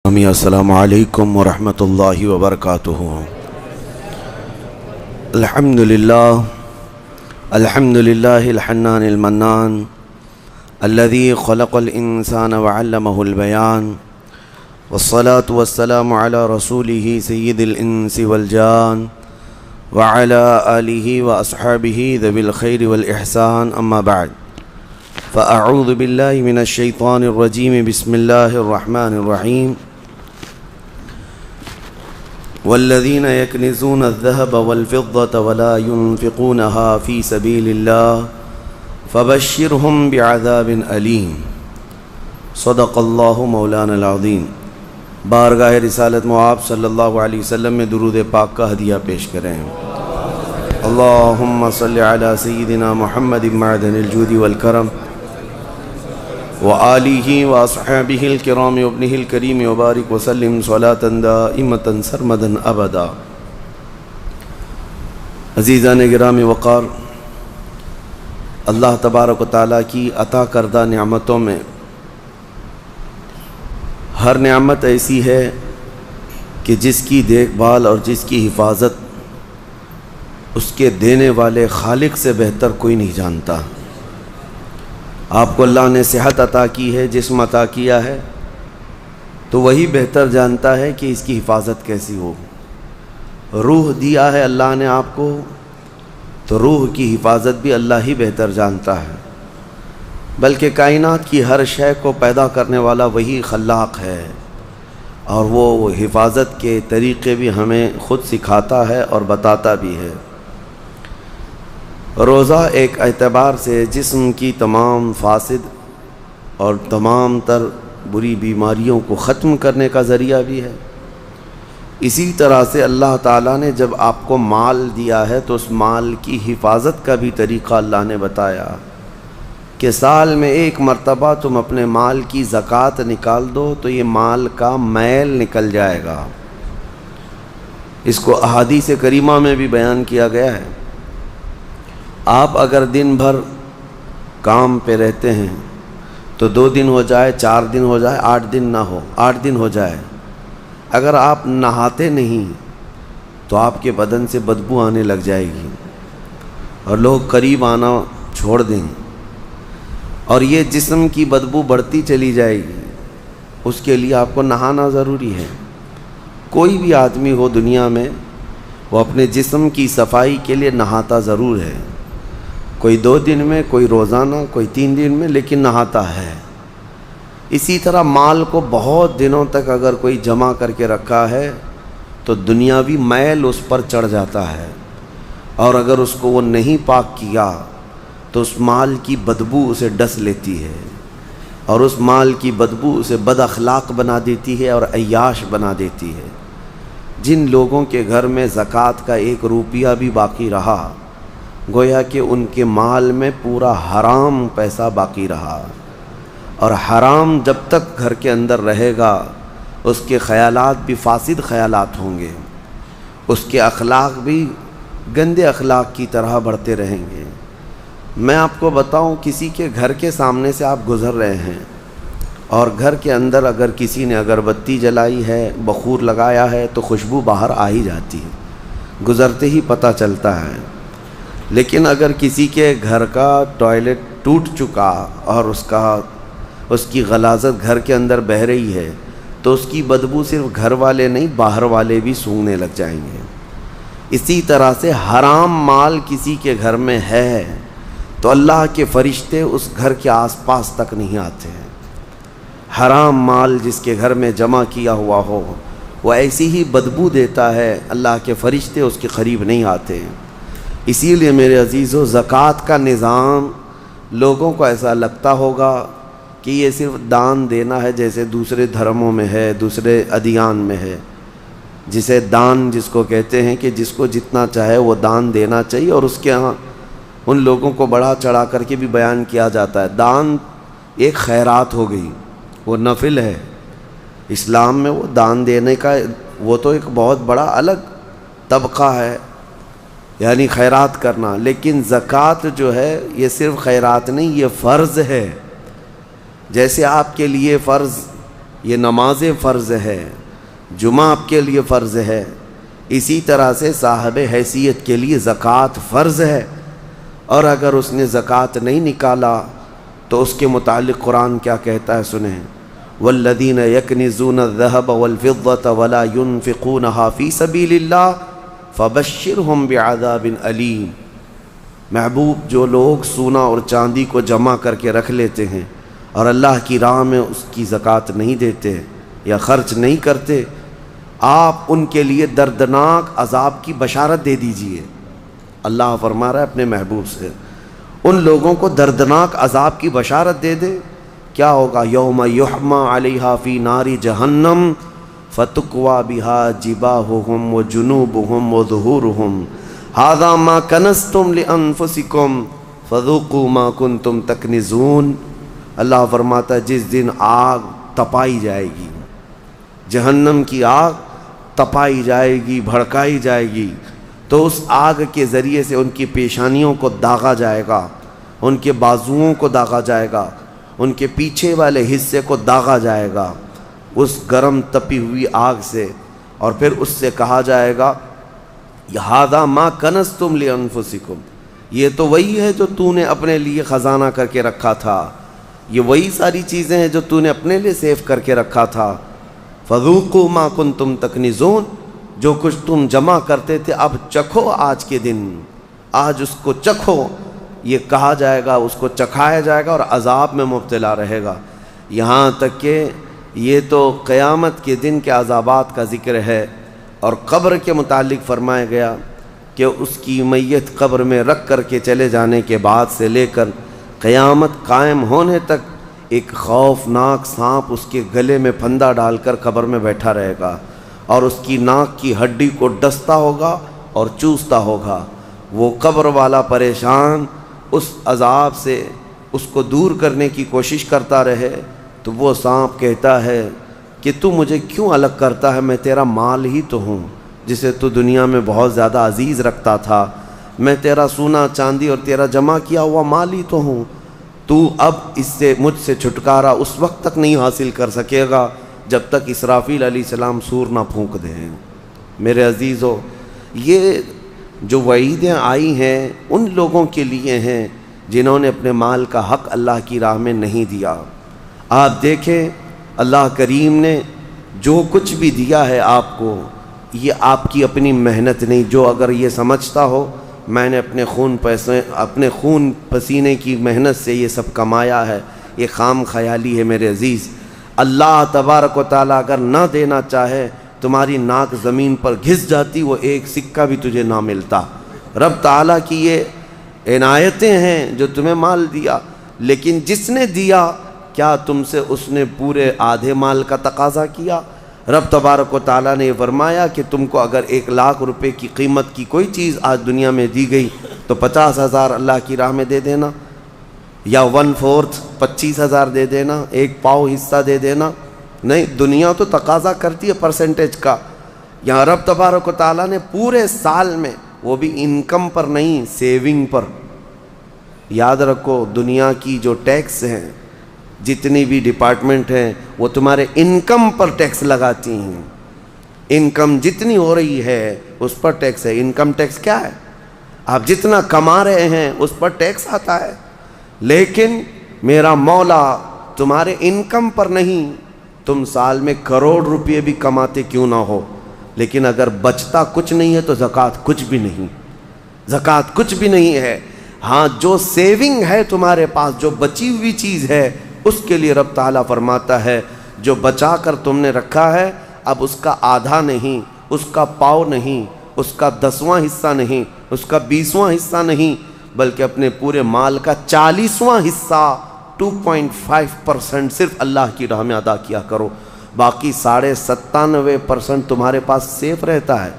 السلام علیکم ورحمۃ اللہ وبرکاتہ۔ الحمد للہ الحنان المنان الذي خلق الانسان وعلمه البيان، والصلاة والسلام على رسوله سید الانس والجان وعلى آلہ واصحابہ ذوی الخیر والاحسان، اما بعد فاعوذ باللہ من الشیطان الرجیم، بسم اللہ الرحمن الرحیم۔ والذین یکنزون الذهب والفضة ولا ينفقونها في سبیل اللہ فبشرهم بعذاب علیم۔ صدق اللہ مولانا العظیم۔ بارگاہ رسالت مآب صلی اللہ علیہ وسلم میں درود پاک کا ہدیہ پیش کریں۔ اللہم صلی علی سیدنا محمد معدن الجود والکرم وآلہ واصحابہ الکرام وابنہ الکریم وبارک وسلم صلاة دائمة سرمدا ابدا۔ عزیزان گرامی وقار، اللہ تبارک و تعالیٰ کی عطا کردہ نعمتوں میں ہر نعمت ایسی ہے کہ جس کی دیکھ بھال اور جس کی حفاظت اس کے دینے والے خالق سے بہتر کوئی نہیں جانتا۔ آپ کو اللہ نے صحت عطا کی ہے، جسم عطا کیا ہے، تو وہی بہتر جانتا ہے کہ اس کی حفاظت کیسی ہو۔ روح دیا ہے اللہ نے آپ کو، تو روح کی حفاظت بھی اللہ ہی بہتر جانتا ہے، بلکہ کائنات کی ہر شے کو پیدا کرنے والا وہی خلاق ہے، اور وہ حفاظت کے طریقے بھی ہمیں خود سکھاتا ہے اور بتاتا بھی ہے۔ روزہ ایک اعتبار سے جسم کی تمام فاسد اور تمام تر بری بیماریوں کو ختم کرنے کا ذریعہ بھی ہے۔ اسی طرح سے اللہ تعالیٰ نے جب آپ کو مال دیا ہے تو اس مال کی حفاظت کا بھی طریقہ اللہ نے بتایا کہ سال میں ایک مرتبہ تم اپنے مال کی زکوٰۃ نکال دو تو یہ مال کا میل نکل جائے گا۔ اس کو احادیث کریمہ میں بھی بیان کیا گیا ہے۔ آپ اگر دن بھر کام پہ رہتے ہیں تو 2 دن ہو جائے، 4 دن ہو جائے، 8 دن نہ ہو، 8 دن ہو جائے، اگر آپ نہاتے نہیں تو آپ کے بدن سے بدبو آنے لگ جائے گی اور لوگ قریب آنا چھوڑ دیں، اور یہ جسم کی بدبو بڑھتی چلی جائے گی۔ اس کے لیے آپ کو نہانا ضروری ہے۔ کوئی بھی آدمی ہو دنیا میں، وہ اپنے جسم کی صفائی کے لیے نہاتا ضرور ہے، کوئی 2 دن میں، کوئی روزانہ، کوئی 3 دن میں، لیکن نہاتا ہے۔ اسی طرح مال کو بہت دنوں تک اگر کوئی جمع کر کے رکھا ہے تو دنیاوی میل اس پر چڑھ جاتا ہے، اور اگر اس کو وہ نہیں پاک کیا تو اس مال کی بدبو اسے ڈس لیتی ہے، اور اس مال کی بدبو اسے بد اخلاق بنا دیتی ہے اور عیاش بنا دیتی ہے۔ جن لوگوں کے گھر میں زکوٰۃ کا 1 روپیہ بھی باقی رہا، گویا کہ ان کے مال میں پورا حرام پیسہ باقی رہا، اور حرام جب تک گھر کے اندر رہے گا اس کے خیالات بھی فاسد خیالات ہوں گے، اس کے اخلاق بھی گندے اخلاق کی طرح بڑھتے رہیں گے۔ میں آپ کو بتاؤں، کسی کے گھر کے سامنے سے آپ گزر رہے ہیں اور گھر کے اندر اگر کسی نے اگربتی جلائی ہے، بخور لگایا ہے، تو خوشبو باہر آ ہی جاتی ہے، گزرتے ہی پتہ چلتا ہے۔ لیکن اگر کسی کے گھر کا ٹوائلٹ ٹوٹ چکا اور اس کی غلاظت گھر کے اندر بہہ رہی ہے تو اس کی بدبو صرف گھر والے نہیں، باہر والے بھی سونگھنے لگ جائیں گے۔ اسی طرح سے حرام مال کسی کے گھر میں ہے تو اللہ کے فرشتے اس گھر کے آس پاس تک نہیں آتے ہیں۔ حرام مال جس کے گھر میں جمع کیا ہوا ہو وہ ایسی ہی بدبو دیتا ہے، اللہ کے فرشتے اس کے قریب نہیں آتے۔ اسی لیے میرے عزیزو، زکوٰۃ کا نظام لوگوں کو ایسا لگتا ہوگا کہ یہ صرف دان دینا ہے، جیسے دوسرے دھرموں میں ہے، دوسرے ادیان میں ہے، جسے دان جس کو کہتے ہیں کہ جس کو جتنا چاہے وہ دان دینا چاہیے، اور اس کے ہاں ان لوگوں کو بڑھا چڑھا کر کے بھی بیان کیا جاتا ہے۔ دان ایک خیرات ہو گئی، وہ نفل ہے۔ اسلام میں وہ دان دینے کا وہ تو ایک بہت بڑا الگ طبقہ ہے، یعنی خیرات کرنا۔ لیکن زکوٰۃ جو ہے یہ صرف خیرات نہیں، یہ فرض ہے۔ جیسے آپ کے لیے فرض یہ نماز فرض ہے، جمعہ آپ کے لیے فرض ہے، اسی طرح سے صاحب حیثیت کے لیے زکوٰۃ فرض ہے، اور اگر اس نے زکوٰۃ نہیں نکالا تو اس کے متعلق قرآن کیا کہتا ہے سنیں، والذین یکنزون الذهب والفضة ولا ينفقونها فی سبیل اللہ فبشرهم بعذاب علیم۔ محبوب، جو لوگ سونا اور چاندی کو جمع کر کے رکھ لیتے ہیں اور اللہ کی راہ میں اس کی زکوٰۃ نہیں دیتے یا خرچ نہیں کرتے، آپ ان کے لیے دردناک عذاب کی بشارت دے دیجئے۔ اللہ فرما رہا ہے اپنے محبوب سے، ان لوگوں کو دردناک عذاب کی بشارت دے دے۔ کیا ہوگا؟ یوم یحمى علیہا فی نار جہنم فتکوی بہا جباہہم وجنوبہم وظہورہم ھذا ما کنزتم لانفسکم فذوقوا ما کنتم تکنزون۔ اللہ فرماتا ہے جس دن آگ تپائی جائے گی، جہنم کی آگ تپائی جائے گی، بھڑکائی جائے گی، تو اس آگ کے ذریعے سے ان کی پیشانیوں کو داغا جائے گا، ان کے بازوؤں کو داغا جائے گا، ان کے پیچھے والے حصے کو داغا جائے گا اس گرم تپی ہوئی آگ سے، اور پھر اس سے کہا جائے گا ھذا ما کنزتم لانفسکم، یہ تو وہی ہے جو تو نے اپنے لیے خزانہ کر کے رکھا تھا، یہ وہی ساری چیزیں ہیں جو تو نے اپنے لیے سیف کر کے رکھا تھا، فذوقوا ما کنتم تکنزون، جو کچھ تم جمع کرتے تھے اب چکھو آج کے دن، آج اس کو چکھو، یہ کہا جائے گا، اس کو چکھایا جائے گا اور عذاب میں مبتلا رہے گا۔ یہاں تک کہ یہ تو قیامت کے دن کے عذابات کا ذکر ہے، اور قبر کے متعلق فرمایا گیا کہ اس کی میت قبر میں رکھ کر کے چلے جانے کے بعد سے لے کر قیامت قائم ہونے تک ایک خوفناک سانپ اس کے گلے میں پھندا ڈال کر قبر میں بیٹھا رہے گا، اور اس کی ناک کی ہڈی کو ڈستا ہوگا اور چوستا ہوگا۔ وہ قبر والا پریشان اس عذاب سے اس کو دور کرنے کی کوشش کرتا رہے، تو وہ سانپ کہتا ہے کہ تو مجھے کیوں الگ کرتا ہے، میں تیرا مال ہی تو ہوں جسے تو دنیا میں بہت زیادہ عزیز رکھتا تھا، میں تیرا سونا چاندی اور تیرا جمع کیا ہوا مال ہی تو ہوں، تو اب اس سے مجھ سے چھٹکارا اس وقت تک نہیں حاصل کر سکے گا جب تک اسرافیل علیہ السلام سور نہ پھونک دیں۔ میرے عزیزو، یہ جو وعیدیں آئی ہیں ان لوگوں کے لیے ہیں جنہوں نے اپنے مال کا حق اللہ کی راہ میں نہیں دیا۔ آپ دیکھیں اللہ کریم نے جو کچھ بھی دیا ہے آپ کو، یہ آپ کی اپنی محنت نہیں، جو اگر یہ سمجھتا ہو میں نے اپنے خون پسینے کی محنت سے یہ سب کمایا ہے، یہ خام خیالی ہے میرے عزیز۔ اللہ تبارک و تعالیٰ اگر نہ دینا چاہے، تمہاری ناک زمین پر گھس جاتی، وہ ایک سکہ بھی تجھے نہ ملتا۔ رب تعالیٰ کی یہ عنایتیں ہیں جو تمہیں مال دیا، لیکن جس نے دیا کیا تم سے اس نے پورے آدھے مال کا تقاضا کیا؟ رب تبارک و تعالیٰ نے یہ فرمایا کہ تم کو اگر 1,00,000 روپے کی قیمت کی کوئی چیز آج دنیا میں دی گئی تو 50,000 اللہ کی راہ میں دے دینا، یا 1/4 25,000 دے دینا، 1 پاؤ حصہ دے دینا۔ نہیں، دنیا تو تقاضا کرتی ہے پرسنٹیج کا۔ یہاں رب تبارک و تعالیٰ نے پورے سال میں، وہ بھی انکم پر نہیں، سیونگ پر۔ یاد رکھو، دنیا کی جو ٹیکس ہیں، جتنی بھی ڈپارٹمنٹ ہیں، وہ تمہارے انکم پر ٹیکس لگاتی ہیں۔ انکم جتنی ہو رہی ہے اس پر ٹیکس ہے۔ انکم ٹیکس کیا ہے؟ آپ جتنا کما رہے ہیں اس پر ٹیکس آتا ہے، لیکن میرا مولا تمہارے انکم پر نہیں۔ تم سال میں کروڑ روپے بھی کماتے کیوں نہ ہو، لیکن اگر بچتا کچھ نہیں ہے تو زکوٰۃ کچھ بھی نہیں، زکوٰۃ کچھ بھی نہیں ہے۔ ہاں، جو سیونگ ہے تمہارے پاس، جو بچی ہوئی چیز ہے، اس کے لیے رب تعالیٰ فرماتا ہے جو بچا کر تم نے رکھا ہے، اب اس کا آدھا نہیں، اس کا پاؤ نہیں، اس کا 10واں حصہ نہیں، اس کا 20واں حصہ نہیں، بلکہ اپنے پورے مال کا 40واں حصہ 2.5% صرف اللہ کی راہ میں ادا کیا کرو۔ باقی 97.5% تمہارے پاس سیف رہتا ہے،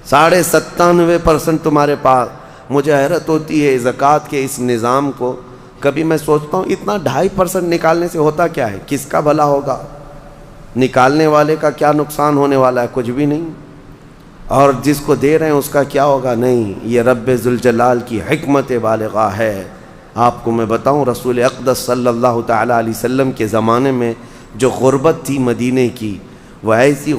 97.5% تمہارے پاس۔ مجھے حیرت ہوتی ہے زکوٰۃ کے اس نظام کو، کبھی میں سوچتا ہوں اتنا 2.5% نکالنے سے ہوتا کیا ہے؟ کس کا بھلا ہوگا؟ نکالنے والے کا کیا نقصان ہونے والا ہے؟ کچھ بھی نہیں۔ اور جس کو دے رہے ہیں اس کا کیا ہوگا؟ نہیں۔ یہ رب ذوالجلال کی حکمت بالغہ ہے۔ آپ کو میں بتاؤں، رسول اقدس صلی اللہ تعالیٰ علیہ وسلم کے زمانے میں جو غربت تھی مدینے کی وہ ایسی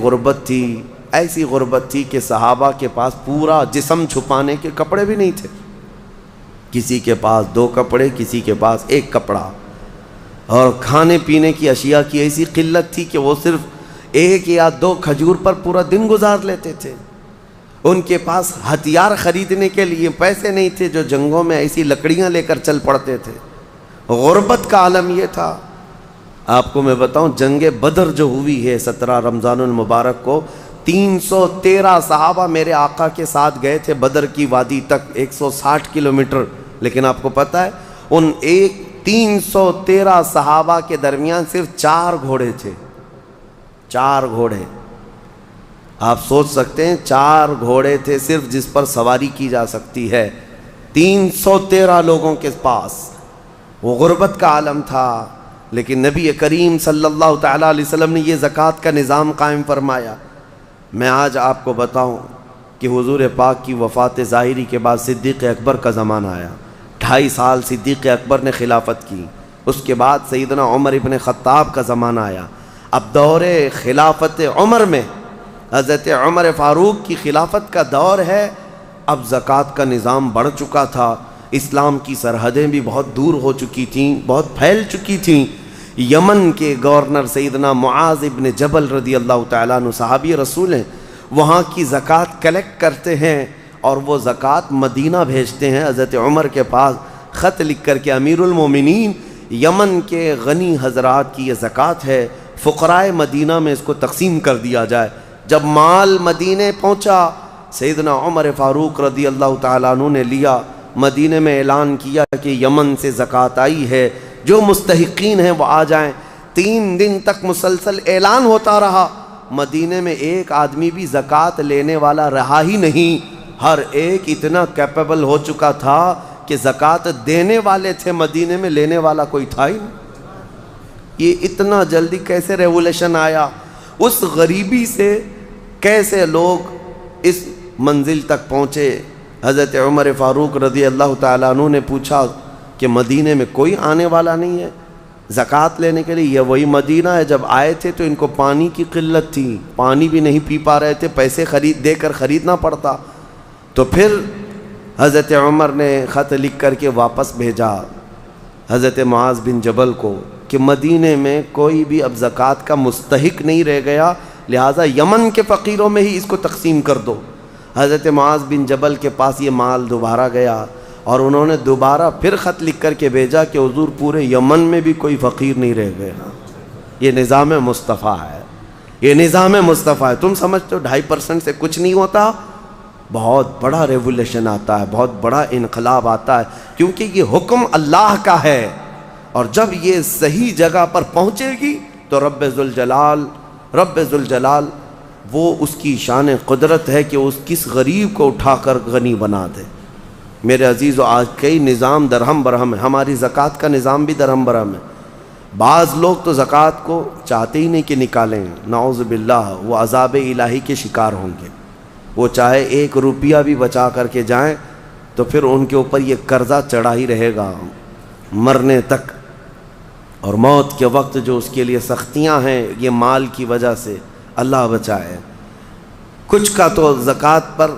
غربت تھی کہ صحابہ کے پاس پورا جسم چھپانے کے کپڑے بھی نہیں تھے. کسی کے پاس 2 کپڑے، کسی کے پاس 1 کپڑا. اور کھانے پینے کی اشیاء کی ایسی قلت تھی کہ وہ صرف 1 یا 2 کھجور پر پورا دن گزار لیتے تھے. ان کے پاس ہتھیار خریدنے کے لیے پیسے نہیں تھے جو جنگوں میں ایسی لکڑیاں لے کر چل پڑتے تھے. غربت کا عالم یہ تھا. آپ کو میں بتاؤں، جنگ بدر جو ہوئی ہے 17 رمضان المبارک کو، 313 صحابہ میرے آقا کے ساتھ گئے تھے بدر کی وادی تک، 160 کلومیٹر. لیکن آپ کو پتہ ہے ان 313 صحابہ کے درمیان صرف 4 گھوڑے تھے. 4 گھوڑے. آپ سوچ سکتے ہیں 4 گھوڑے تھے صرف جس پر سواری کی جا سکتی ہے 313 لوگوں کے پاس. وہ غربت کا عالم تھا. لیکن نبی کریم صلی اللہ تعالیٰ علیہ وسلم نے یہ زکوٰۃ کا نظام قائم فرمایا. میں آج آپ کو بتاؤں کہ حضور پاک کی وفات ظاہری کے بعد صدیق اکبر کا زمانہ آیا. 2.5 سال صدیق اکبر نے خلافت کی. اس کے بعد سیدنا عمر ابن خطاب کا زمانہ آیا. اب دور خلافت عمر میں حضرت عمر فاروق کی خلافت کا دور ہے. اب زکوٰۃ کا نظام بڑھ چکا تھا. اسلام کی سرحدیں بھی بہت دور ہو چکی تھیں، بہت پھیل چکی تھیں. یمن کے گورنر سیدنا معاذ ابن جبل رضی اللہ تعالیٰ عنہ صحابی رسول ہیں، وہاں کی زکوٰۃ کلیکٹ کرتے ہیں اور وہ زکوٰۃ مدینہ بھیجتے ہیں حضرت عمر کے پاس خط لکھ کر کے، امیر المومنین یمن کے غنی حضرات کی یہ زکوٰۃ ہے، فقراء مدینہ میں اس کو تقسیم کر دیا جائے. جب مال مدینے پہنچا سیدنا عمر فاروق رضی اللہ تعالیٰ عنہ نے لیا، مدینے میں اعلان کیا کہ یمن سے زکوٰۃ آئی ہے، جو مستحقین ہیں وہ آ جائیں. 3 دن تک مسلسل اعلان ہوتا رہا. مدینے میں ایک آدمی بھی زکوٰۃ لینے والا رہا ہی نہیں. ہر ایک اتنا کیپیبل ہو چکا تھا کہ زکوٰۃ دینے والے تھے، مدینے میں لینے والا کوئی تھا ہی نہیں. یہ اتنا جلدی کیسے ریولیوشن آیا؟ اس غریبی سے کیسے لوگ اس منزل تک پہنچے؟ حضرت عمر فاروق رضی اللہ تعالیٰ عنہ نے پوچھا کہ مدینے میں کوئی آنے والا نہیں ہے زکوٰۃ لینے کے لیے؟ یہ وہی مدینہ ہے جب آئے تھے تو ان کو پانی کی قلت تھی، پانی بھی نہیں پی پا رہے تھے، پیسے دے کر خریدنا پڑتا. تو پھر حضرت عمر نے خط لکھ کر کے واپس بھیجا حضرت معاذ بن جبل کو کہ مدینے میں کوئی بھی اب زکوٰۃ کا مستحق نہیں رہ گیا، لہٰذا یمن کے فقیروں میں ہی اس کو تقسیم کر دو. حضرت معاذ بن جبل کے پاس یہ مال دوبارہ گیا اور انہوں نے دوبارہ پھر خط لکھ کر کے بھیجا کہ حضور پورے یمن میں بھی کوئی فقیر نہیں رہ گیا. یہ نظام مصطفیٰ ہے، یہ نظام مصطفیٰ ہے. تم سمجھتے ہو 2.5% سے کچھ نہیں ہوتا؟ بہت بڑا ریولیوشن آتا ہے، بہت بڑا انقلاب آتا ہے، کیونکہ یہ حکم اللہ کا ہے. اور جب یہ صحیح جگہ پر پہنچے گی تو رب ذوالجلال وہ اس کی شان قدرت ہے کہ اس کس غریب کو اٹھا کر غنی بنا دے. میرے عزیزو، آج کئی نظام درہم برہم ہے. ہماری زکوٰۃ کا نظام بھی درہم برہم ہے. بعض لوگ تو زکوٰۃ کو چاہتے ہی نہیں کہ نکالیں، نعوذ باللہ، وہ عذاب الہی کے شکار ہوں گے. وہ چاہے 1 روپیہ بھی بچا کر کے جائیں تو پھر ان کے اوپر یہ قرضہ چڑھا ہی رہے گا مرنے تک. اور موت کے وقت جو اس کے لیے سختیاں ہیں یہ مال کی وجہ سے، اللہ بچائے. کچھ کا تو زکوٰۃ پر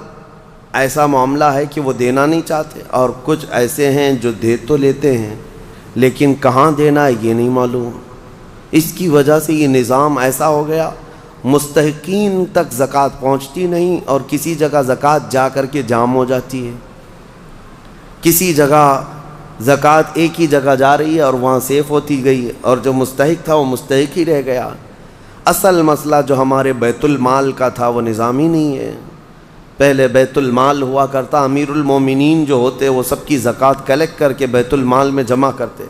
ایسا معاملہ ہے کہ وہ دینا نہیں چاہتے، اور کچھ ایسے ہیں جو دے تو لیتے ہیں لیکن کہاں دینا ہے یہ نہیں معلوم. اس کی وجہ سے یہ نظام ایسا ہو گیا، مستحقین تک زکوٰۃ پہنچتی نہیں اور کسی جگہ زکوٰۃ جا کر کے جام ہو جاتی ہے. کسی جگہ زکوٰۃ ایک ہی جگہ جا رہی ہے اور وہاں سیف ہوتی گئی، اور جو مستحق تھا وہ مستحق ہی رہ گیا. اصل مسئلہ جو ہمارے بیت المال کا تھا وہ نظام ہی نہیں ہے. پہلے بیت المال ہوا کرتا، امیر المومنین جو ہوتے وہ سب کی زکوٰۃ کلیکٹ کر کے بیت المال میں جمع کرتے،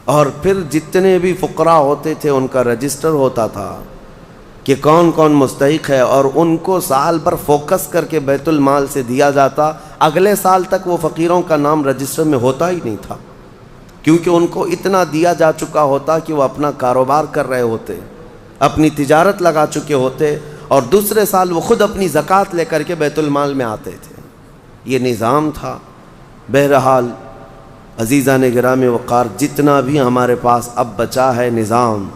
اور پھر جتنے بھی فقراء ہوتے تھے ان کا رجسٹر ہوتا تھا کہ کون کون مستحق ہے، اور ان کو سال بھر فوکس کر کے بیت المال سے دیا جاتا. اگلے سال تک وہ فقیروں کا نام رجسٹر میں ہوتا ہی نہیں تھا، کیونکہ ان کو اتنا دیا جا چکا ہوتا کہ وہ اپنا کاروبار کر رہے ہوتے، اپنی تجارت لگا چکے ہوتے، اور دوسرے سال وہ خود اپنی زکوٰۃ لے کر کے بیت المال میں آتے تھے. یہ نظام تھا. بہرحال عزیزان گرامی وقار، جتنا بھی ہمارے پاس اب بچا ہے نظام،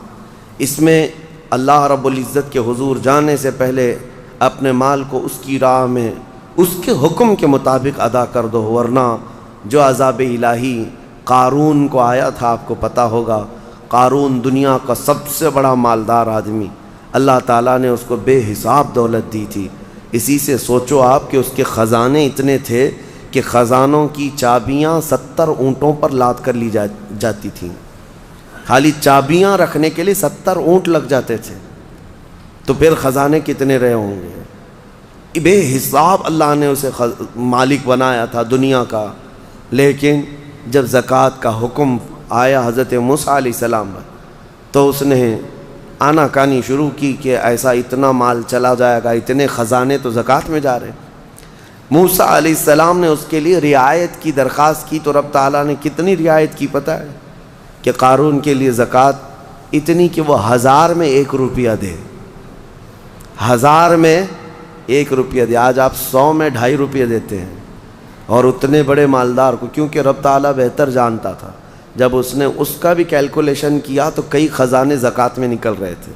اس میں اللہ رب العزت کے حضور جانے سے پہلے اپنے مال کو اس کی راہ میں اس کے حکم کے مطابق ادا کر دو، ورنہ جو عذاب الہی قارون کو آیا تھا، آپ کو پتہ ہوگا، قارون دنیا کا سب سے بڑا مالدار آدمی، اللہ تعالیٰ نے اس کو بے حساب دولت دی تھی۔ اسی سے سوچو آپ کہ اس کے خزانے اتنے تھے کہ خزانوں کی چابیاں 70 اونٹوں پر لاد کر لی جاتی تھیں، خالی چابیاں رکھنے کے لیے 70 اونٹ لگ جاتے تھے، تو پھر خزانے کتنے رہے ہوں گے؟ بے حساب اللہ نے اسے مالک بنایا تھا دنیا کا۔ لیکن جب زکوٰۃ کا حکم آیا حضرت موسیٰ علیہ السلام پر، تو اس نے آنا کانی شروع کی کہ ایسا اتنا مال چلا جائے گا، اتنے خزانے تو زکوٰۃ میں جا رہے ہیں۔ موسیٰ علیہ السلام نے اس کے لیے رعایت کی درخواست کی، تو رب تعالیٰ نے کتنی رعایت کی پتہ ہے؟ کہ قارون کے لیے زکوٰۃ اتنی کہ وہ 1000 میں 1 روپیہ دے، 1000 میں 1 روپیہ دے۔ آج آپ 100 میں 2.5 روپیہ دیتے ہیں، اور اتنے بڑے مالدار کو، کیونکہ رب تعالیٰ بہتر جانتا تھا، جب اس نے اس کا بھی کیلکولیشن کیا تو کئی خزانے زکوٰۃ میں نکل رہے تھے۔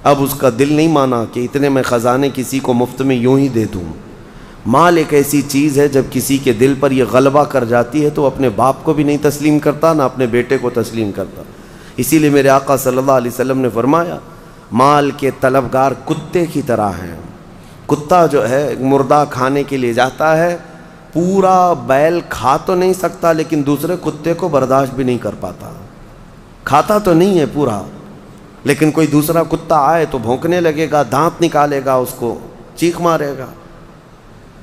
اب اس کا دل نہیں مانا کہ اتنے میں خزانے کسی کو مفت میں یوں ہی دے دوں۔ مال ایک ایسی چیز ہے جب کسی کے دل پر یہ غلبہ کر جاتی ہے تو وہ اپنے باپ کو بھی نہیں تسلیم کرتا، نہ اپنے بیٹے کو تسلیم کرتا۔ اسی لیے میرے آقا صلی اللہ علیہ وسلم نے فرمایا، مال کے طلبگار کتے کی طرح ہیں۔ کتا جو ہے مردہ کھانے کے لیے جاتا ہے، پورا بیل کھا تو نہیں سکتا لیکن دوسرے کتے کو برداشت بھی نہیں کر پاتا، کھاتا تو نہیں ہے پورا، لیکن کوئی دوسرا کتا آئے تو بھونکنے لگے گا، دانت نکالے گا، اس کو چیخ مارے گا۔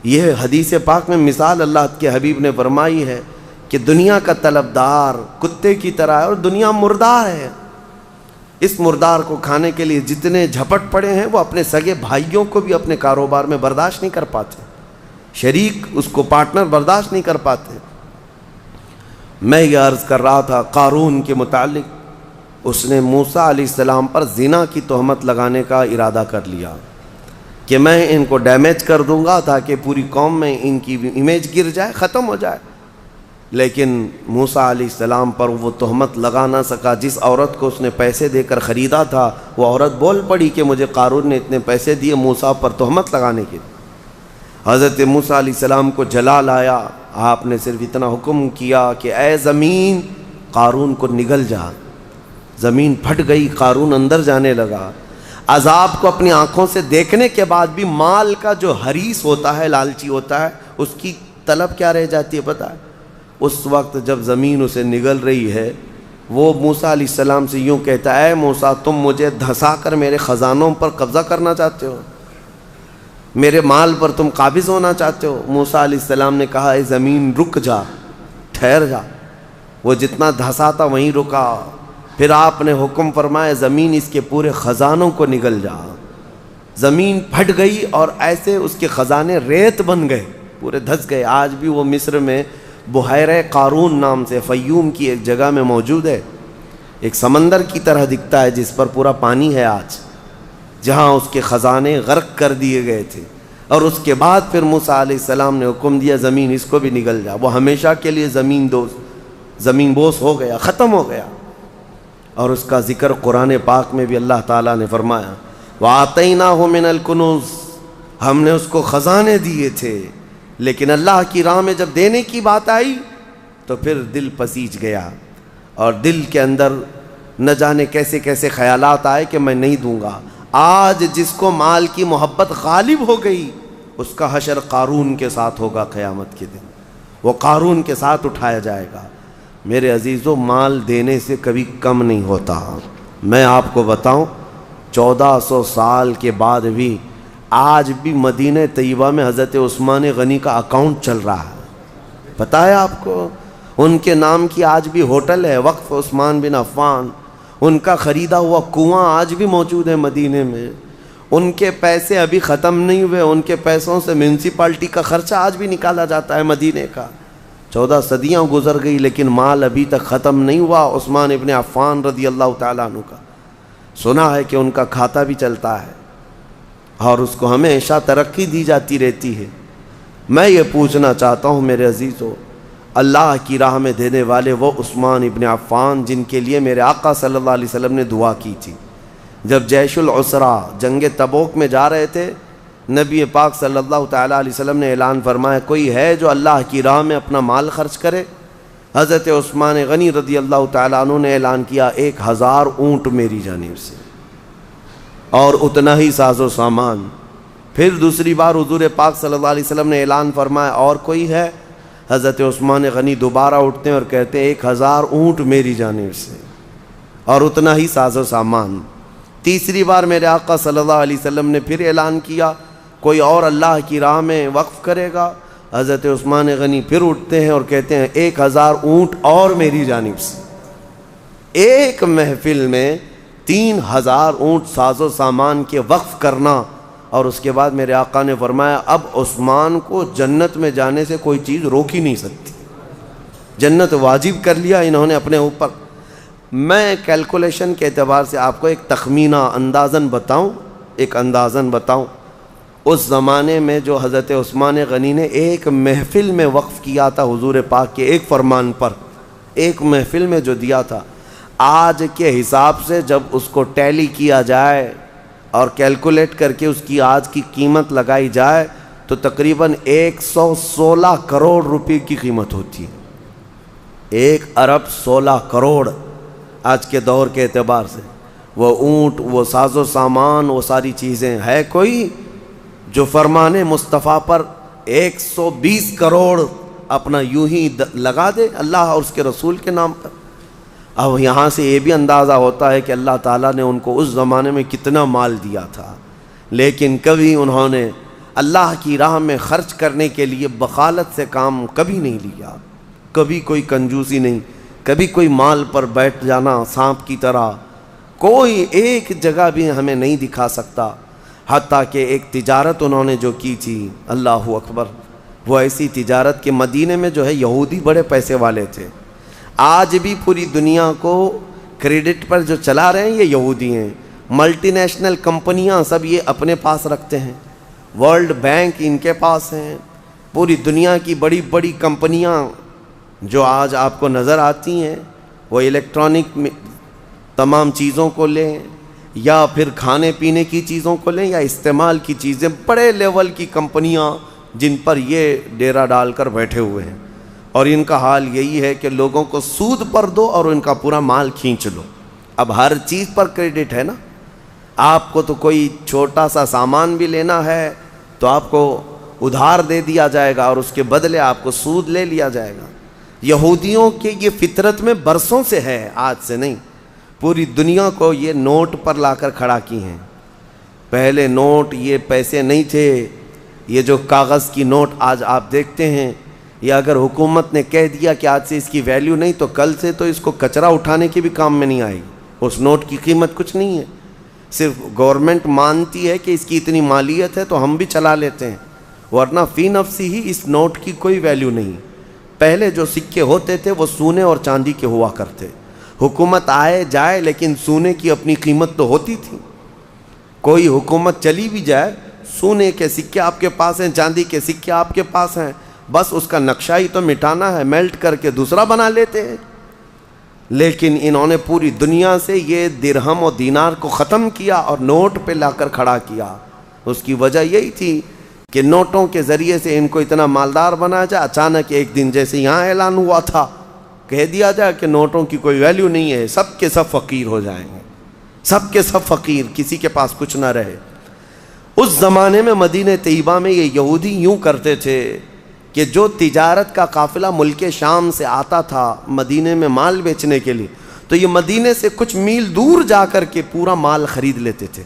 یہ حدیث پاک میں مثال اللہ کے حبیب نے فرمائی ہے کہ دنیا کا طلبدار کتے کی طرح ہے، اور دنیا مردار ہے۔ اس مردار کو کھانے کے لیے جتنے جھپٹ پڑے ہیں وہ اپنے سگے بھائیوں کو بھی اپنے کاروبار میں برداشت نہیں کر پاتے، شریک اس کو پارٹنر برداشت نہیں کر پاتے۔ میں یہ عرض کر رہا تھا قارون کے متعلق، اس نے موسیٰ علیہ السلام پر زنا کی تہمت لگانے کا ارادہ کر لیا کہ میں ان کو ڈیمیج کر دوں گا تاکہ پوری قوم میں ان کی امیج گر جائے، ختم ہو جائے۔ لیکن موسیٰ علیہ السلام پر وہ تہمت لگا نہ سکا۔ جس عورت کو اس نے پیسے دے کر خریدا تھا وہ عورت بول پڑی کہ مجھے قارون نے اتنے پیسے دیے موسیٰ پر تہمت لگانے کے۔ حضرت موسیٰ علیہ السلام کو جلال آیا، آپ نے صرف اتنا حکم کیا کہ اے زمین قارون کو نگل جا۔ زمین پھٹ گئی، قارون اندر جانے لگا۔ عذاب کو اپنی آنکھوں سے دیکھنے کے بعد بھی مال کا جو حریص ہوتا ہے، لالچی ہوتا ہے، اس کی طلب کیا رہ جاتی ہے پتہ ہے؟ اس وقت جب زمین اسے نگل رہی ہے، وہ موسیٰ علیہ السلام سے یوں کہتا ہے، اے موسیٰ تم مجھے دھسا کر میرے خزانوں پر قبضہ کرنا چاہتے ہو، میرے مال پر تم قابض ہونا چاہتے ہو؟ موسیٰ علیہ السلام نے کہا، اے زمین رک جا، ٹھہر جا۔ وہ جتنا دھسا تھا وہیں رکا۔ پھر آپ نے حکم فرمایا، زمین اس کے پورے خزانوں کو نگل جا۔ زمین پھٹ گئی اور ایسے اس کے خزانے ریت بن گئے، پورے دھس گئے۔ آج بھی وہ مصر میں بحیرہ قارون نام سے فیوم کی ایک جگہ میں موجود ہے، ایک سمندر کی طرح دکھتا ہے جس پر پورا پانی ہے آج، جہاں اس کے خزانے غرق کر دیے گئے تھے۔ اور اس کے بعد پھر موسیٰ علیہ السلام نے حکم دیا، زمین اس کو بھی نگل جا۔ وہ ہمیشہ کے لیے زمین بوس ہو گیا، ختم ہو گیا۔ اور اس کا ذکر قرآن پاک میں بھی اللہ تعالیٰ نے فرمایا، وَآتَيْنَاهُ مِنَ الْكُنُوزِ، ہم نے اس کو خزانے دیے تھے، لیکن اللہ کی راہ میں جب دینے کی بات آئی تو پھر دل پسیج گیا، اور دل کے اندر نہ جانے کیسے کیسے خیالات آئے کہ میں نہیں دوں گا۔ آج جس کو مال کی محبت غالب ہو گئی، اس کا حشر قارون کے ساتھ ہوگا قیامت کے دن، وہ قارون کے ساتھ اٹھایا جائے گا۔ میرے عزیزو، مال دینے سے کبھی کم نہیں ہوتا۔ میں آپ کو بتاؤں، 1400 سال کے بعد بھی آج بھی مدینہ طیبہ میں حضرت عثمان غنی کا اکاؤنٹ چل رہا ہے، پتہ ہے آپ کو؟ ان کے نام کی آج بھی ہوٹل ہے، وقف عثمان بن عفان۔ ان کا خریدا ہوا کنواں آج بھی موجود ہے مدینے میں۔ ان کے پیسے ابھی ختم نہیں ہوئے، ان کے پیسوں سے میونسپلٹی کا خرچہ آج بھی نکالا جاتا ہے مدینے کا۔ 14 صدیاں گزر گئی لیکن مال ابھی تک ختم نہیں ہوا عثمان ابن عفان رضی اللہ تعالیٰ عنہ کا۔ سنا ہے کہ ان کا کھاتا بھی چلتا ہے اور اس کو ہمیشہ ترقی دی جاتی رہتی ہے۔ میں یہ پوچھنا چاہتا ہوں میرے عزیزو، اللہ کی راہ میں دینے والے وہ عثمان ابن عفان جن کے لیے میرے آقا صلی اللہ علیہ وسلم نے دعا کی تھی، جب جیش العسرہ جنگ تبوک میں جا رہے تھے، نبی پاک صلی اللہ تعالیٰ علیہ وسلم نے اعلان فرمایا کوئی ہے جو اللہ کی راہ میں اپنا مال خرچ کرے؟ حضرت عثمان غنی رضی اللہ تعالیٰ عنہ نے اعلان کیا 1000 اونٹ میری جانب سے اور اتنا ہی ساز و سامان۔ پھر دوسری بار حضور پاک صلی اللہ علیہ وسلم نے اعلان فرمایا اور کوئی ہے؟ حضرت عثمان غنی دوبارہ اٹھتے ہیں اور کہتے ہیں 1000 اونٹ میری جانب سے اور اتنا ہی ساز و سامان۔ تیسری بار میرے آقا صلی اللہ علیہ وسلم نے پھر اعلان کیا کوئی اور اللہ کی راہ میں وقف کرے گا؟ حضرت عثمان غنی پھر اٹھتے ہیں اور کہتے ہیں 1000 اونٹ اور میری جانب سے۔ ایک محفل میں 3000 اونٹ ساز و سامان کے وقف کرنا، اور اس کے بعد میرے آقا نے فرمایا اب عثمان کو جنت میں جانے سے کوئی چیز روک ہی نہیں سکتی، جنت واجب کر لیا انہوں نے اپنے اوپر۔ میں کیلکولیشن کے اعتبار سے آپ کو ایک تخمینہ اندازاً بتاؤں، اس زمانے میں جو حضرت عثمان غنی نے ایک محفل میں وقف کیا تھا حضور پاک کے ایک فرمان پر، ایک محفل میں جو دیا تھا، آج کے حساب سے جب اس کو ٹیلی کیا جائے اور کیلکولیٹ کر کے اس کی آج کی قیمت لگائی جائے تو تقریباً 116 کروڑ روپے کی قیمت ہوتی ہے۔ 1 ارب 16 کروڑ آج کے دور کے اعتبار سے۔ وہ اونٹ، وہ ساز و سامان، وہ ساری چیزیں، ہے کوئی جو فرمان مصطفیٰ پر 120 کروڑ اپنا یوں ہی لگا دے اللہ اور اس کے رسول کے نام پر؟ اب یہاں سے یہ بھی اندازہ ہوتا ہے کہ اللہ تعالیٰ نے ان کو اس زمانے میں کتنا مال دیا تھا، لیکن کبھی انہوں نے اللہ کی راہ میں خرچ کرنے کے لیے بخالت سے کام کبھی نہیں لیا، کبھی کوئی کنجوسی نہیں، کبھی کوئی مال پر بیٹھ جانا سانپ کی طرح کوئی ایک جگہ بھی ہمیں نہیں دکھا سکتا۔ حتیٰ کہ ایک تجارت انہوں نے جو کی تھی، اللہ اکبر، وہ ایسی تجارت کہ مدینے میں جو ہے یہودی بڑے پیسے والے تھے۔ آج بھی پوری دنیا کو کریڈٹ پر جو چلا رہے ہیں یہ یہودی ہیں، ملٹی نیشنل کمپنیاں سب یہ اپنے پاس رکھتے ہیں، ورلڈ بینک ان کے پاس ہیں، پوری دنیا کی بڑی بڑی کمپنیاں جو آج آپ کو نظر آتی ہیں، وہ الیکٹرانک تمام چیزوں کو لیں یا پھر کھانے پینے کی چیزوں کو لیں یا استعمال کی چیزیں، بڑے لیول کی کمپنیاں جن پر یہ ڈیرا ڈال کر بیٹھے ہوئے ہیں، اور ان کا حال یہی ہے کہ لوگوں کو سود پر دو اور ان کا پورا مال کھینچ لو۔ اب ہر چیز پر کریڈٹ ہے نا، آپ کو تو کوئی چھوٹا سا سامان بھی لینا ہے تو آپ کو ادھار دے دیا جائے گا اور اس کے بدلے آپ کو سود لے لیا جائے گا۔ یہودیوں کے یہ فطرت میں برسوں سے ہے، آج سے نہیں، پوری دنیا کو یہ نوٹ پر لا کر کھڑا کی ہیں۔ پہلے نوٹ یہ پیسے نہیں تھے، یہ جو کاغذ کی نوٹ آج آپ دیکھتے ہیں، یا اگر حکومت نے کہہ دیا کہ آج سے اس کی ویلیو نہیں تو کل سے تو اس کو کچرا اٹھانے کے بھی کام میں نہیں آئے گی، اس نوٹ کی قیمت کچھ نہیں ہے، صرف گورنمنٹ مانتی ہے کہ اس کی اتنی مالیت ہے تو ہم بھی چلا لیتے ہیں، ورنہ فی نفسی ہی اس نوٹ کی کوئی ویلیو نہیں۔ پہلے جو سکے ہوتے تھے وہ سونے اور چاندی کے ہوا کرتے، حکومت آئے جائے لیکن سونے کی اپنی قیمت تو ہوتی تھی، کوئی حکومت چلی بھی جائے سونے کے سکے آپ کے پاس ہیں، چاندی کے سکے آپ کے پاس ہیں، بس اس کا نقشہ ہی تو مٹانا ہے، میلٹ کر کے دوسرا بنا لیتے ہیں۔ لیکن انہوں نے پوری دنیا سے یہ درہم و دینار کو ختم کیا اور نوٹ پہ لا کر کھڑا کیا۔ اس کی وجہ یہی تھی کہ نوٹوں کے ذریعے سے ان کو اتنا مالدار بنا جائے۔ اچانک ایک دن جیسے یہاں اعلان ہوا تھا، کہہ دیا جائے کہ نوٹوں کی کوئی ویلیو نہیں ہے، سب کے سب فقیر ہو جائیں گے، سب کے سب فقیر، کسی کے پاس کچھ نہ رہے۔ اس زمانے میں مدینہ طیبہ میں یہ یہودی یوں کرتے تھے کہ جو تجارت کا قافلہ ملک شام سے آتا تھا مدینے میں مال بیچنے کے لیے، تو یہ مدینے سے کچھ میل دور جا کر کے پورا مال خرید لیتے تھے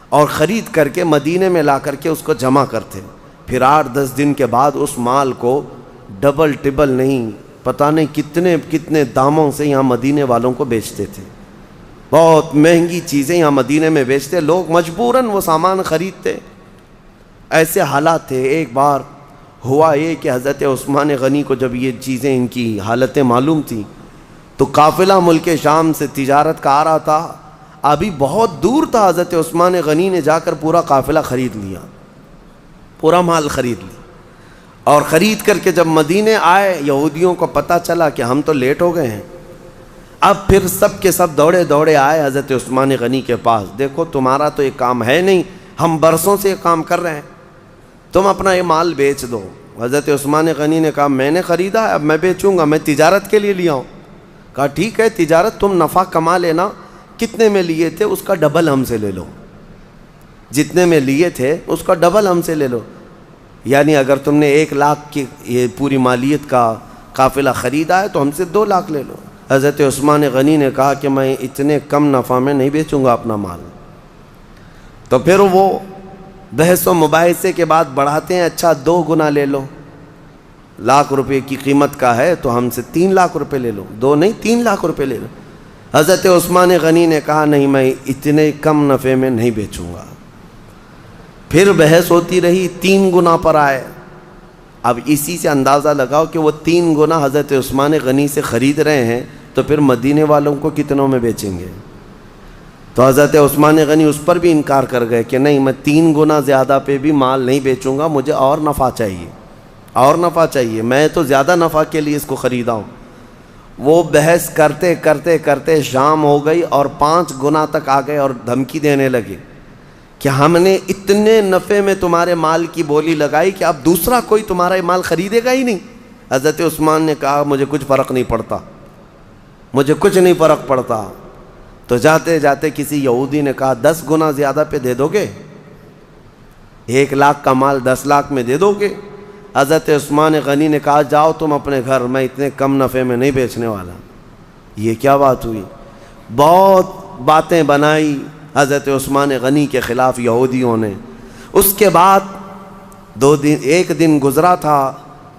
اور خرید کر کے مدینے میں لا کر کے اس کو جمع کرتے، پھر 8-10 دن کے بعد اس مال کو ڈبل ٹبل نہیں، پتہ نہیں کتنے کتنے داموں سے یہاں مدینے والوں کو بیچتے تھے، بہت مہنگی چیزیں یہاں مدینے میں بیچتے، لوگ مجبوراً وہ سامان خریدتے۔ ایسے حالات تھے۔ ایک بار ہوا یہ کہ حضرت عثمان غنی کو جب یہ چیزیں ان کی حالتیں معلوم تھیں تو قافلہ ملک شام سے تجارت کا آ رہا تھا، ابھی بہت دور تھا، حضرت عثمان غنی نے جا کر پورا قافلہ خرید لیا، پورا مال خرید لیا، اور خرید کر کے جب مدینے آئے یہودیوں کو پتہ چلا کہ ہم تو لیٹ ہو گئے ہیں، اب پھر سب کے سب دوڑے دوڑے آئے حضرت عثمان غنی کے پاس، دیکھو تمہارا تو یہ کام ہے نہیں، ہم برسوں سے یہ کام کر رہے ہیں، تم اپنا یہ مال بیچ دو۔ حضرت عثمان غنی نے کہا میں نے خریدا ہے، اب میں بیچوں گا، میں تجارت کے لیے لیا ہوں۔ کہا ٹھیک ہے تجارت، تم نفع کما لینا، کتنے میں لیے تھے اس کا ڈبل ہم سے لے لو، جتنے میں لیے تھے اس کا ڈبل ہم سے لے لو، یعنی اگر تم نے 1 لاکھ کی یہ پوری مالیت کا قافلہ خریدا ہے تو ہم سے 2 لاکھ لے لو۔ حضرت عثمان غنی نے کہا کہ میں اتنے کم نفع میں نہیں بیچوں گا اپنا مال۔ تو پھر وہ بحث و مباحثے کے بعد بڑھاتے ہیں، اچھا 2 گنا لے لو، 1 لاکھ روپے کی قیمت کا ہے تو ہم سے 3 لاکھ روپے لے لو، 2 نہیں 3 لاکھ روپے لے لو۔ حضرت عثمان غنی نے کہا نہیں میں اتنے کم نفع میں نہیں بیچوں گا۔ پھر بحث ہوتی رہی، 3 گنا پر آئے۔ اب اسی سے اندازہ لگاؤ کہ وہ 3 گنا حضرت عثمان غنی سے خرید رہے ہیں تو پھر مدینے والوں کو کتنوں میں بیچیں گے؟ تو حضرت عثمان غنی اس پر بھی انکار کر گئے کہ نہیں میں 3 گنا زیادہ پہ بھی مال نہیں بیچوں گا، مجھے اور نفع چاہیے، اور نفع چاہیے، میں تو زیادہ نفع کے لیے اس کو خریدا ہوں۔ وہ بحث کرتے کرتے کرتے شام ہو گئی اور 5 گنا تک آ گئے اور دھمکی دینے لگے کہ ہم نے اتنے نفع میں تمہارے مال کی بولی لگائی کہ اب دوسرا کوئی تمہارا مال خریدے گا ہی نہیں۔ حضرت عثمان نے کہا مجھے کچھ فرق نہیں پڑتا، مجھے کچھ نہیں فرق پڑتا۔ تو جاتے جاتے کسی یہودی نے کہا 10 گنا زیادہ پہ دے دو گے؟ 1 لاکھ کا مال 10 لاکھ میں دے دو گے؟ حضرت عثمان غنی نے کہا جاؤ تم اپنے گھر، میں اتنے کم نفع میں نہیں بیچنے والا۔ یہ کیا بات ہوئی؟ بہت باتیں بنائی حضرت عثمان غنی کے خلاف یہودیوں نے۔ اس کے بعد 1 دن گزرا تھا،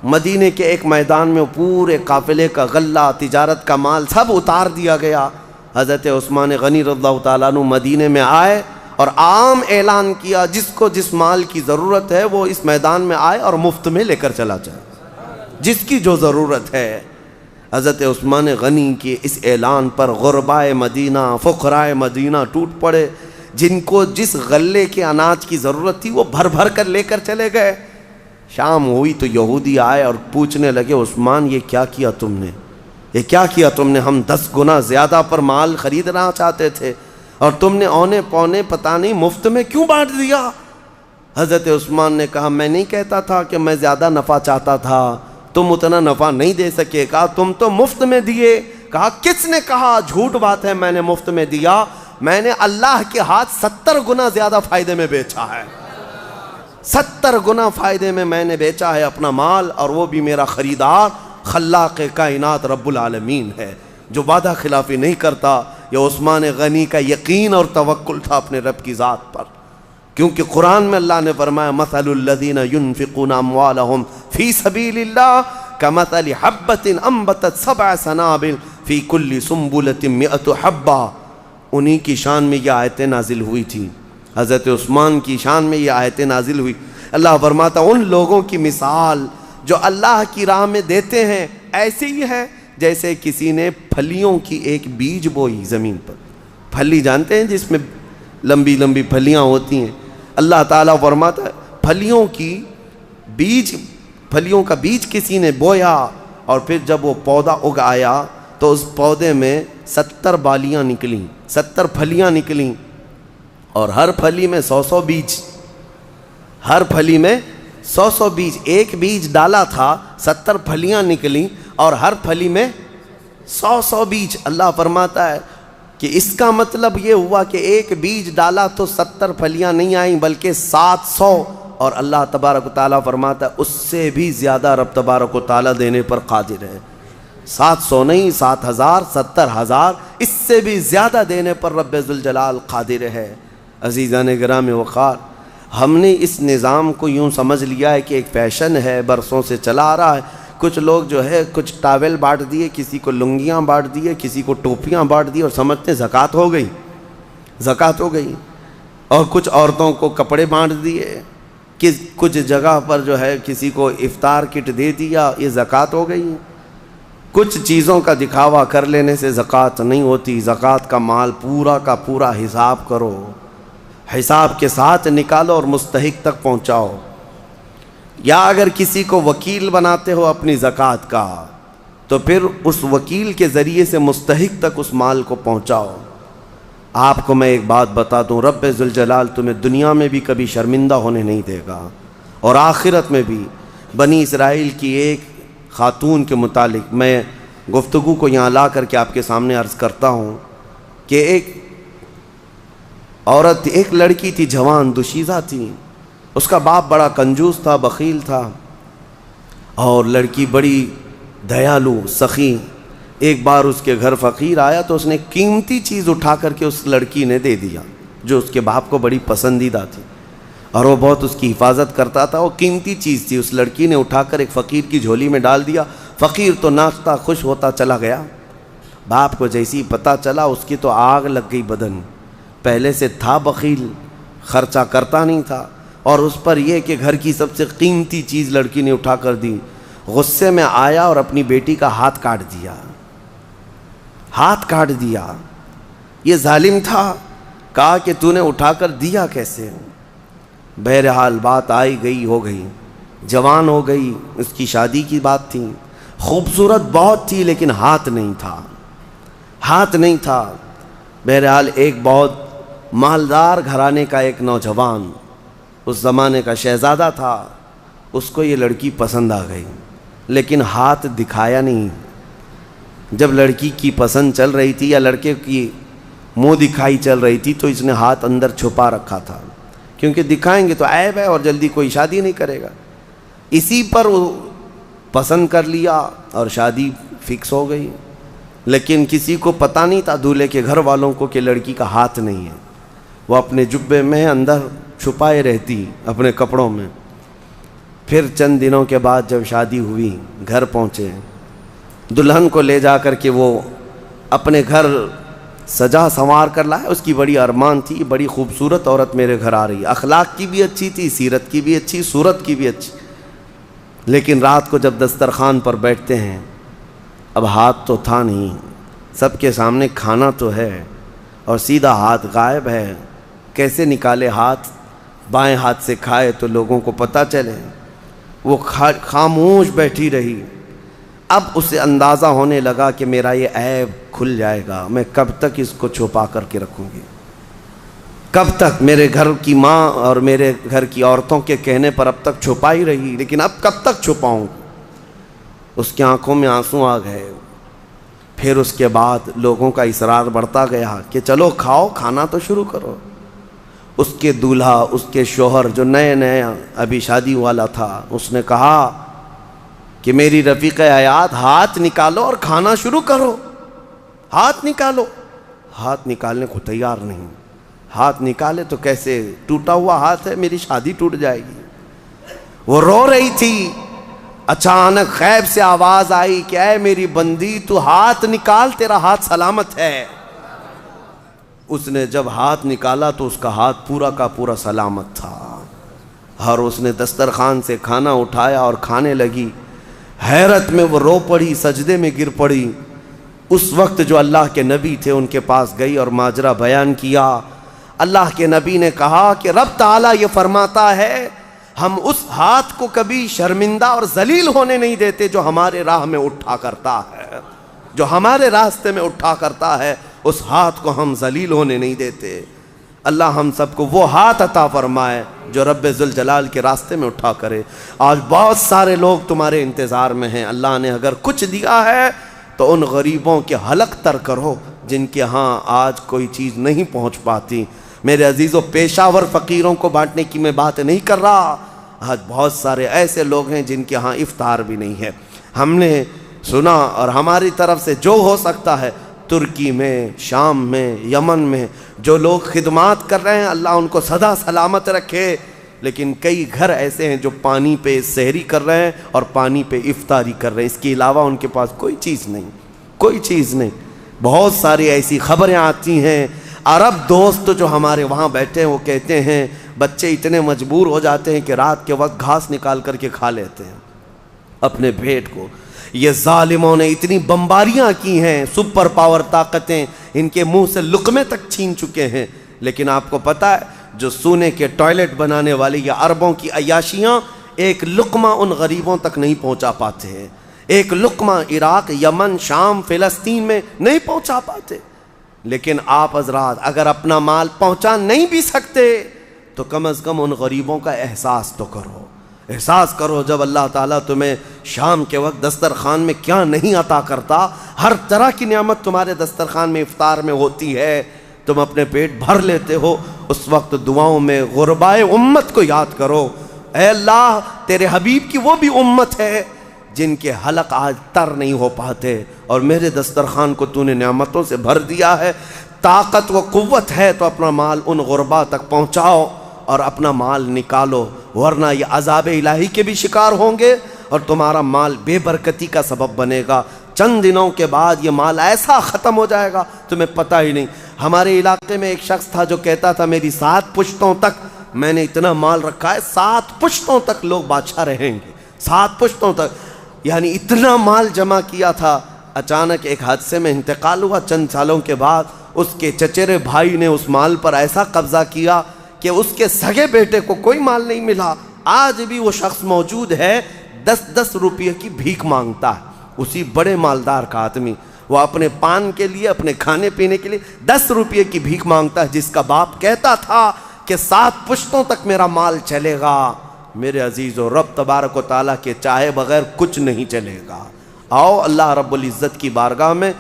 مدینے کے ایک میدان میں پورے قافلے کا غلہ، تجارت کا مال سب اتار دیا گیا۔ حضرت عثمان غنی رضی اللہ تعالیٰ عنہ مدینے میں آئے اور عام اعلان کیا جس کو جس مال کی ضرورت ہے وہ اس میدان میں آئے اور مفت میں لے کر چلا جائے، جس کی جو ضرورت ہے۔ حضرت عثمان غنی کے اس اعلان پر غربائے مدینہ، فقرائے مدینہ ٹوٹ پڑے، جن کو جس غلے کے اناج کی ضرورت تھی وہ بھر بھر کر لے کر چلے گئے۔ شام ہوئی تو یہودی آئے اور پوچھنے لگے عثمان یہ کیا کیا تم نے، یہ کیا کیا تم نے؟ ہم 10 گنا زیادہ پر مال خریدنا چاہتے تھے اور تم نے اونے پونے پتہ نہیں مفت میں کیوں بانٹ دیا؟ حضرت عثمان نے کہا میں نہیں کہتا تھا کہ میں زیادہ نفع چاہتا تھا، تم اتنا نفع نہیں دے سکے، کہا تم تو مفت میں دیے۔ کہا کس نے کہا؟ جھوٹ بات ہے، میں نے مفت میں دیا، میں نے اللہ کے ہاتھ 70 گنا زیادہ فائدے میں بیچا ہے، 70 گنا فائدے میں میں نے بیچا ہے اپنا مال، اور وہ بھی میرا خریدار خلاق کائنات رب العالمین ہے جو وعدہ خلافی نہیں کرتا۔ یہ عثمان غنی کا یقین اور توکل تھا اپنے رب کی ذات پر، کیونکہ قرآن میں اللہ نے فرمایا مثل الذین ینفقون اموالہم فی سبیل اللہ کمثل حبۃ انبتت 7 سنابل فی کل سنبلۃ 100 حبہ۔ انہی کی شان میں یہ آیتیں نازل ہوئی تھیں، حضرت عثمان کی شان میں یہ آیتیں نازل ہوئی۔ اللہ فرماتا ان لوگوں کی مثال جو اللہ کی راہ میں دیتے ہیں ایسے ہی ہے جیسے کسی نے پھلیوں کی ایک بیج بوئی زمین پر۔ پھلی جانتے ہیں جس میں لمبی لمبی پھلیاں ہوتی ہیں، اللہ تعالیٰ فرماتا ہے پھلیوں کا بیج کسی نے بویا اور پھر جب وہ پودا اگ آیا تو اس پودے میں 70 بالیاں نکلیں، 70 پھلیاں نکلیں، اور ہر پھلی میں 100 بیج، ہر پھلی میں 100 بیج، ایک بیج ڈالا تھا 70 پھلیاں نکلیں اور ہر پھلی میں 100 بیج۔ اللہ فرماتا ہے کہ اس کا مطلب یہ ہوا کہ ایک بیج ڈالا تو 70 پھلیاں نہیں آئیں بلکہ 700، اور اللہ تبارک و تعالیٰ فرماتا ہے اس سے بھی زیادہ رب تبارک و تعالیٰ دینے پر قادر ہے۔ 700 نہیں، 7000، 70000، اس سے بھی زیادہ دینے پر رب ذوالجلال قادر ہے۔ عزیزان گرامی وقار، ہم نے اس نظام کو یوں سمجھ لیا ہے کہ ایک فیشن ہے، برسوں سے چلا آ رہا ہے۔ کچھ لوگ جو ہے کچھ ٹاول بانٹ دیے، کسی کو لنگیاں بانٹ دیے، کسی کو ٹوپیاں بانٹ دی اور سمجھتے ہیں زکوٰۃ ہو گئی، زکوٰۃ ہو گئی، اور کچھ عورتوں کو کپڑے بانٹ دیے، کچھ جگہ پر جو ہے کسی کو افطار کٹ دے دیا، یہ زکوٰۃ ہو گئی۔ کچھ چیزوں کا دکھاوا کر لینے سے زکوٰۃ نہیں ہوتی، زکوٰۃ کا مال پورا کا پورا حساب کرو، حساب کے ساتھ نکالو اور مستحق تک پہنچاؤ۔ یا اگر کسی کو وکیل بناتے ہو اپنی زکوٰۃ کا تو تو پھر اس وکیل کے ذریعے سے مستحق تک اس مال کو پہنچاؤ۔ آپ کو میں ایک بات بتا دوں، رب ذوالجلال تمہیں دنیا میں بھی کبھی شرمندہ ہونے نہیں دے گا، اور آخرت میں بھی۔ بنی اسرائیل کی ایک خاتون کے متعلق میں گفتگو کو یہاں لا کر کے آپ کے سامنے عرض کرتا ہوں کہ ایک عورت، ایک لڑکی تھی، جوان دوشیزہ تھی، اس کا باپ بڑا کنجوس تھا، بخیل تھا، اور لڑکی بڑی دیالو سخی۔ ایک بار اس کے گھر فقیر آیا تو اس نے قیمتی چیز اٹھا کر کے اس لڑکی نے دے دیا جو اس کے باپ کو بڑی پسندیدہ تھی، اور وہ بہت اس کی حفاظت کرتا تھا۔ وہ قیمتی چیز تھی، اس لڑکی نے اٹھا کر ایک فقیر کی جھولی میں ڈال دیا۔ فقیر تو ناچتا خوش ہوتا چلا گیا۔ باپ کو جیسی پتہ چلا، اس کی تو آگ لگ گئی بدن۔ پہلے سے تھا بخیل، خرچہ کرتا نہیں تھا، اور اس پر یہ کہ گھر کی سب سے قیمتی چیز لڑکی نے اٹھا کر دی۔ غصے میں آیا اور اپنی بیٹی کا ہاتھ کاٹ دیا، ہاتھ کاٹ دیا۔ یہ ظالم تھا، کہا کہ تو نے اٹھا کر دیا کیسے؟ بہرحال بات آئی گئی ہو گئی، جوان ہو گئی، اس کی شادی کی بات تھی، خوبصورت بہت تھی لیکن ہاتھ نہیں تھا، ہاتھ نہیں تھا۔ بہرحال ایک بہت مالدار گھرانے کا ایک نوجوان، اس زمانے کا شہزادہ تھا، اس کو یہ لڑکی پسند آ گئی، لیکن ہاتھ دکھایا نہیں۔ جب لڑکی کی پسند چل رہی تھی یا لڑکے کی منہ دکھائی چل رہی تھی تو اس نے ہاتھ اندر چھپا رکھا تھا، کیونکہ دکھائیں گے تو عیب ہے اور جلدی کوئی شادی نہیں کرے گا۔ اسی پر وہ پسند کر لیا اور شادی فکس ہو گئی، لیکن کسی کو پتہ نہیں تھا، دولہے کے گھر والوں کو، کہ لڑکی کا ہاتھ نہیں ہے۔ وہ اپنے جبے میں اندر چھپائے رہتی اپنے کپڑوں میں۔ پھر چند دنوں کے بعد جب شادی ہوئی، گھر پہنچے، دلہن کو لے جا کر کے وہ اپنے گھر سجا سنوار کر لائے۔ اس کی بڑی ارمان تھی، بڑی خوبصورت عورت میرے گھر آ رہی ہے، اخلاق کی بھی اچھی تھی، سیرت کی بھی اچھی، صورت کی بھی اچھی۔ لیکن رات کو جب دسترخوان پر بیٹھتے ہیں، اب ہاتھ تو تھا نہیں، سب کے سامنے کھانا تو ہے اور سیدھا ہاتھ غائب ہے، کیسے نکالے ہاتھ؟ بائیں ہاتھ سے کھائے تو لوگوں کو پتہ چلے۔ وہ خاموش بیٹھی رہی۔ اب اسے اندازہ ہونے لگا کہ میرا یہ عیب کھل جائے گا، میں کب تک اس کو چھپا کر کے رکھوں گی؟ کب تک؟ میرے گھر کی ماں اور میرے گھر کی عورتوں کے کہنے پر اب تک چھپا ہی رہی، لیکن اب کب تک چھپاؤں؟ اس کی آنکھوں میں آنسو آ گئے۔ پھر اس کے بعد لوگوں کا اصرار بڑھتا گیا کہ چلو کھاؤ، کھانا تو شروع کرو۔ اس کے دولہا، اس کے شوہر جو نئے نئے ابھی شادی والا تھا، اس نے کہا کہ میری رفیق حیات، ہاتھ نکالو اور کھانا شروع کرو، ہاتھ نکالو۔ ہاتھ نکالنے کو تیار نہیں۔ ہاتھ نکالے تو کیسے؟ ٹوٹا ہوا ہاتھ ہے، میری شادی ٹوٹ جائے گی۔ وہ رو رہی تھی، اچانک غیب سے آواز آئی کہ اے میری بندی، تو ہاتھ نکال، تیرا ہاتھ سلامت ہے۔ اس نے جب ہاتھ نکالا تو اس کا ہاتھ پورا کا پورا سلامت تھا، اور اس نے دسترخوان سے کھانا اٹھایا اور کھانے لگی۔ حیرت میں وہ رو پڑی، سجدے میں گر پڑی۔ اس وقت جو اللہ کے نبی تھے ان کے پاس گئی اور ماجرا بیان کیا۔ اللہ کے نبی نے کہا کہ رب تعالیٰ یہ فرماتا ہے، ہم اس ہاتھ کو کبھی شرمندہ اور ذلیل ہونے نہیں دیتے جو ہمارے راہ میں اٹھا کرتا ہے، جو ہمارے راستے میں اٹھا کرتا ہے، اس ہاتھ کو ہم ذلیل ہونے نہیں دیتے۔ اللہ ہم سب کو وہ ہاتھ عطا فرمائے جو رب ذوالجلال کے راستے میں اٹھا کرے۔ آج بہت سارے لوگ تمہارے انتظار میں ہیں، اللہ نے اگر کچھ دیا ہے تو ان غریبوں کے حلق تر کرو جن کے ہاں آج کوئی چیز نہیں پہنچ پاتی۔ میرے عزیزوں، پیشہ ور فقیروں کو بانٹنے کی میں بات نہیں کر رہا، آج بہت سارے ایسے لوگ ہیں جن کے ہاں افطار بھی نہیں ہے۔ ہم نے سنا اور ہماری طرف سے جو ہو سکتا ہے، ترکی میں، شام میں، یمن میں جو لوگ خدمات کر رہے ہیں، اللہ ان کو سدا سلامت رکھے۔ لیکن کئی گھر ایسے ہیں جو پانی پہ سحری کر رہے ہیں اور پانی پہ افطاری کر رہے ہیں، اس کے علاوہ ان کے پاس کوئی چیز نہیں، کوئی چیز نہیں۔ بہت ساری ایسی خبریں آتی ہیں، عرب دوست جو ہمارے وہاں بیٹھے ہیں وہ کہتے ہیں بچے اتنے مجبور ہو جاتے ہیں کہ رات کے وقت گھاس نکال کر کے کھا لیتے ہیں اپنے پیٹ کو۔ یہ ظالموں نے اتنی بمباریاں کی ہیں، سپر پاور طاقتیں ان کے منہ سے لقمے تک چھین چکے ہیں، لیکن آپ کو پتہ ہے جو سونے کے ٹوائلٹ بنانے والی یا اربوں کی عیاشیاں ایک لقمہ ان غریبوں تک نہیں پہنچا پاتے ہیں۔ ایک لقمہ عراق، یمن، شام، فلسطین میں نہیں پہنچا پاتے، لیکن آپ حضرات اگر اپنا مال پہنچا نہیں بھی سکتے تو کم از کم ان غریبوں کا احساس تو کرو، احساس کرو جب اللہ تعالیٰ تمہیں شام کے وقت دسترخوان میں کیا نہیں عطا کرتا، ہر طرح کی نعمت تمہارے دسترخوان میں افطار میں ہوتی ہے، تم اپنے پیٹ بھر لیتے ہو، اس وقت دعاؤں میں غربائے امت کو یاد کرو، اے اللہ تیرے حبیب کی وہ بھی امت ہے جن کے حلق آج تر نہیں ہو پاتے، اور میرے دسترخوان کو تو نے نعمتوں سے بھر دیا ہے، طاقت و قوت ہے تو اپنا مال ان غربا تک پہنچاؤ اور اپنا مال نکالو، ورنہ یہ عذاب الہی کے بھی شکار ہوں گے اور تمہارا مال بے برکتی کا سبب بنے گا۔ چند دنوں کے بعد یہ مال ایسا ختم ہو جائے گا تمہیں پتہ ہی نہیں۔ ہمارے علاقے میں ایک شخص تھا جو کہتا تھا میری 7 پشتوں تک میں نے اتنا مال رکھا ہے، 7 پشتوں تک لوگ بادشاہ رہیں گے، 7 پشتوں تک، یعنی اتنا مال جمع کیا تھا۔ اچانک ایک حادثے میں انتقال ہوا، چند سالوں کے بعد اس کے چچیرے بھائی نے اس مال پر ایسا قبضہ کیا کہ اس کے سگے بیٹے کو کوئی مال نہیں ملا۔ آج بھی وہ شخص موجود ہے، 10-10 روپے کی بھیک مانگتا ہے، اسی بڑے مالدار کا آدمی، وہ اپنے پان کے لیے، اپنے کھانے پینے کے لیے 10 روپے کی بھیک مانگتا ہے، جس کا باپ کہتا تھا کہ 7 پشتوں تک میرا مال چلے گا۔ میرے عزیزو، رب تبارک و تعالیٰ کے چاہے بغیر کچھ نہیں چلے گا۔ آؤ اللہ رب العزت کی بارگاہ میں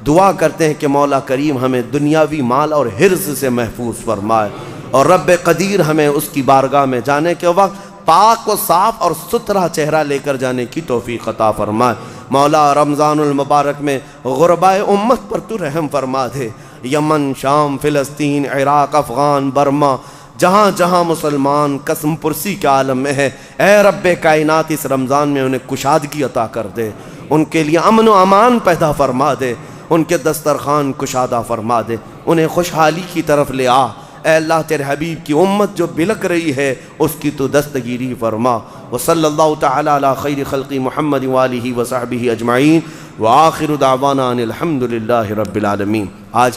دعا کرتے ہیں کہ مولا کریم ہمیں دنیاوی مال اور حرص سے محفوظ فرمائے، اور رب قدیر ہمیں اس کی بارگاہ میں جانے کے وقت پاک و صاف اور ستھرا چہرہ لے کر جانے کی توفیق عطا فرمائے۔ مولا رمضان المبارک میں غربائے امت پر تو رحم فرما دے، یمن، شام، فلسطین، عراق، افغان، برما، جہاں جہاں مسلمان قسم پرسی کے عالم میں ہے، اے رب کائنات اس رمضان میں انہیں کشادگی عطا کر دے، ان کے لیے امن و امان پیدا فرما دے، ان کے دسترخوان کشادہ فرما دے، انہیں خوشحالی کی طرف لے آ۔ اے اللہ تیرے حبیب کی امت جو بلک رہی ہے اس کی تو دستگیری فرما۔ وصلی اللہ تعالی علی خیر خلق محمد وآلہ وصحبہ اجمعین، وآخر دعوانا ان الحمد للہ رب العالمین۔ آج